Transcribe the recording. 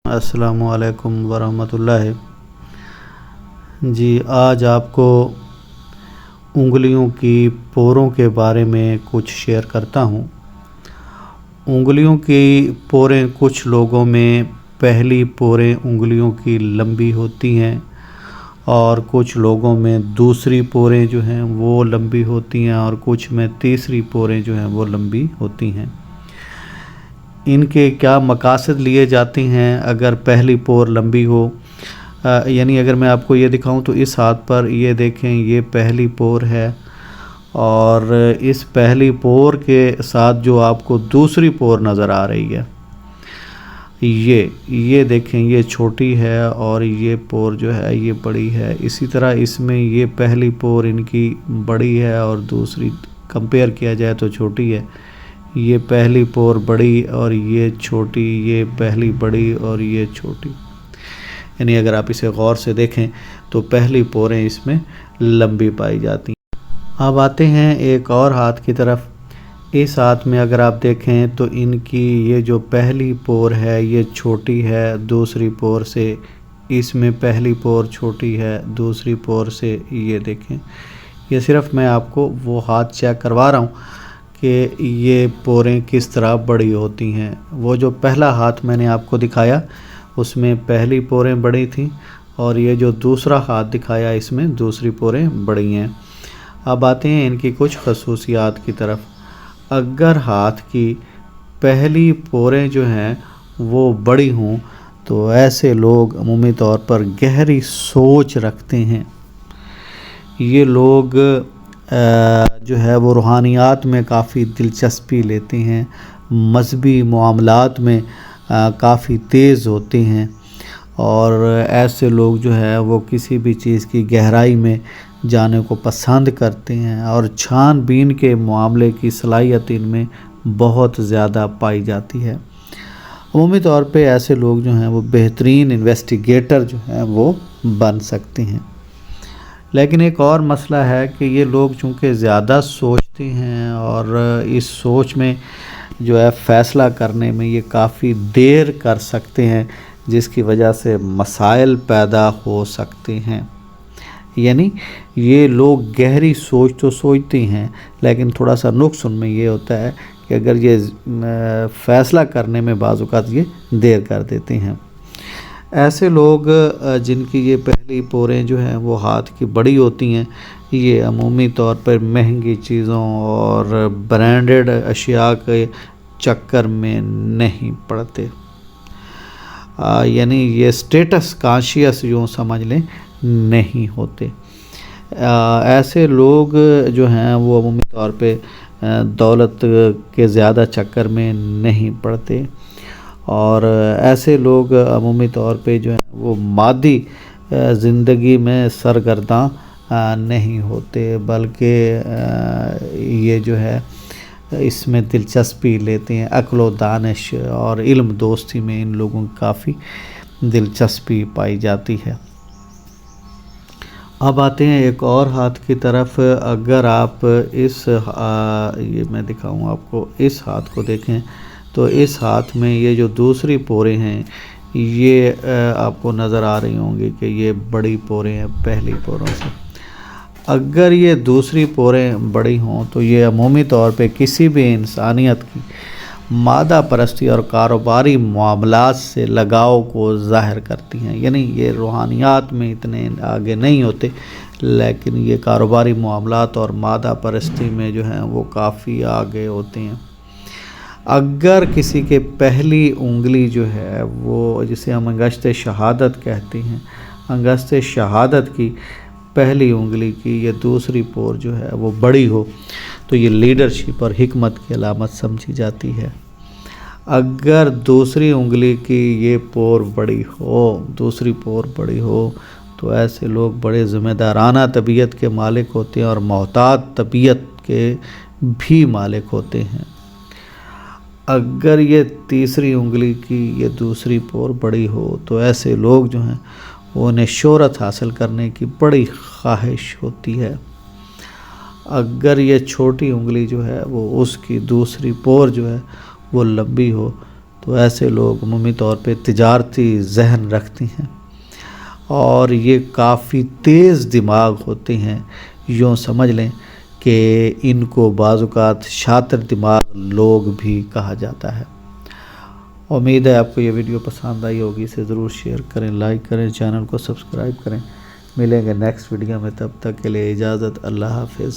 السلام علیکم ورحمۃ اللہ۔ جی آج آپ کو انگلیوں کی پوروں کے بارے میں کچھ شیئر کرتا ہوں۔ انگلیوں کی پوریں کچھ لوگوں میں پہلی پوریں انگلیوں کی لمبی ہوتی ہیں اور کچھ لوگوں میں دوسری پوریں جو ہیں وہ لمبی ہوتی ہیں اور کچھ میں تیسری پوریں جو ہیں وہ لمبی ہوتی ہیں۔ ان کے کیا مقاصد لیے جاتے ہیں؟ اگر پہلی پور لمبی ہو، یعنی اگر میں آپ کو یہ دکھاؤں تو اس ہاتھ پر یہ دیکھیں، یہ پہلی پور ہے اور اس پہلی پور کے ساتھ جو آپ کو دوسری پور نظر آ رہی ہے، یہ دیکھیں، یہ چھوٹی ہے اور یہ پور جو ہے یہ بڑی ہے۔ اسی طرح اس میں یہ پہلی پور ان کی بڑی ہے اور دوسری کمپیئر کیا جائے تو چھوٹی ہے۔ یہ پہلی پور بڑی اور یہ چھوٹی، یہ پہلی بڑی اور یہ چھوٹی، یعنی اگر آپ اسے غور سے دیکھیں تو پہلی پوریں اس میں لمبی پائی جاتی ہیں۔ اب آتے ہیں ایک اور ہاتھ کی طرف۔ اس ہاتھ میں اگر آپ دیکھیں تو ان کی یہ جو پہلی پور ہے یہ چھوٹی ہے دوسری پور سے، اس میں پہلی پور چھوٹی ہے دوسری پور سے۔ یہ دیکھیں، یہ صرف میں آپ کو وہ ہاتھ چیک کروا رہا ہوں کہ یہ پوریں کس طرح بڑی ہوتی ہیں۔ وہ جو پہلا ہاتھ میں نے آپ کو دکھایا اس میں پہلی پوریں بڑی تھیں اور یہ جو دوسرا ہاتھ دکھایا اس میں دوسری پوریں بڑی ہیں۔ اب آتے ہیں ان کی کچھ خصوصیات کی طرف۔ اگر ہاتھ کی پہلی پوریں جو ہیں وہ بڑی ہوں تو ایسے لوگ عمومی طور پر گہری سوچ رکھتے ہیں۔ یہ لوگ جو ہے وہ روحانیات میں کافی دلچسپی لیتے ہیں، مذہبی معاملات میں کافی تیز ہوتے ہیں اور ایسے لوگ جو ہے وہ کسی بھی چیز کی گہرائی میں جانے کو پسند کرتے ہیں اور چھان بین کے معاملے کی صلاحیت ان میں بہت زیادہ پائی جاتی ہے۔ عمومی طور پہ ایسے لوگ جو ہیں وہ بہترین انویسٹیگیٹر جو ہیں وہ بن سکتے ہیں۔ لیکن ایک اور مسئلہ ہے کہ یہ لوگ چونکہ زیادہ سوچتے ہیں اور اس سوچ میں جو ہے فیصلہ کرنے میں یہ کافی دیر کر سکتے ہیں، جس کی وجہ سے مسائل پیدا ہو سکتے ہیں۔ یعنی یہ لوگ گہری سوچ تو سوچتے ہیں لیکن تھوڑا سا نقص ان میں یہ ہوتا ہے کہ اگر یہ فیصلہ کرنے میں بعض اوقات یہ دیر کر دیتے ہیں۔ ایسے لوگ جن کی یہ پہلی پوریں جو ہیں وہ ہاتھ کی بڑی ہوتی ہیں، یہ عمومی طور پر مہنگی چیزوں اور برانڈڈ اشیاء کے چکر میں نہیں پڑتے، یعنی یہ سٹیٹس کانشیس یوں سمجھ لیں نہیں ہوتے۔ ایسے لوگ جو ہیں وہ عمومی طور پہ دولت کے زیادہ چکر میں نہیں پڑتے اور ایسے لوگ عمومی طور پہ جو ہیں وہ مادی زندگی میں سرگرداں نہیں ہوتے، بلکہ یہ جو ہے اس میں دلچسپی لیتے ہیں۔ عقل و دانش اور علم دوستی میں ان لوگوں کی کافی دلچسپی پائی جاتی ہے۔ اب آتے ہیں ایک اور ہاتھ کی طرف۔ اگر آپ یہ میں دکھاؤں آپ کو، اس ہاتھ کو دیکھیں تو اس ہاتھ میں یہ جو دوسری پوریں ہیں یہ آپ کو نظر آ رہی ہوں گی کہ یہ بڑی پوریں ہیں پہلی پوروں سے۔ اگر یہ دوسری پوریں بڑی ہوں تو یہ عمومی طور پہ کسی بھی انسانیت کی مادہ پرستی اور کاروباری معاملات سے لگاؤ کو ظاہر کرتی ہیں، یعنی یہ روحانیات میں اتنے آگے نہیں ہوتے لیکن یہ کاروباری معاملات اور مادہ پرستی میں جو ہیں وہ کافی آگے ہوتے ہیں۔ اگر کسی کے پہلی انگلی جو ہے وہ جسے ہم انگشت شہادت کہتے ہیں، انگشت شہادت کی پہلی انگلی کی یہ دوسری پور جو ہے وہ بڑی ہو تو یہ لیڈرشپ اور حکمت کی علامت سمجھی جاتی ہے۔ اگر دوسری انگلی کی یہ پور بڑی ہو، دوسری پور بڑی ہو تو ایسے لوگ بڑے ذمہ دارانہ طبیعت کے مالک ہوتے ہیں اور محتاط طبیعت کے بھی مالک ہوتے ہیں۔ اگر یہ تیسری انگلی کی یہ دوسری پور بڑی ہو تو ایسے لوگ جو ہیں انہیں شہرت حاصل کرنے کی بڑی خواہش ہوتی ہے۔ اگر یہ چھوٹی انگلی جو ہے وہ اس کی دوسری پور جو ہے وہ لمبی ہو تو ایسے لوگ عمومی طور پہ تجارتی ذہن رکھتے ہیں اور یہ کافی تیز دماغ ہوتے ہیں. یوں سمجھ لیں کہ ان کو بعض اوقات شاطر دماغ لوگ بھی کہا جاتا ہے. امید ہے آپ کو یہ ویڈیو پسند آئی ہوگی. اسے ضرور شیئر کریں، لائک کریں، چینل کو سبسکرائب کریں. ملیں گے نیکسٹ ویڈیو میں، تب تک کے لیے اجازت. اللہ حافظ.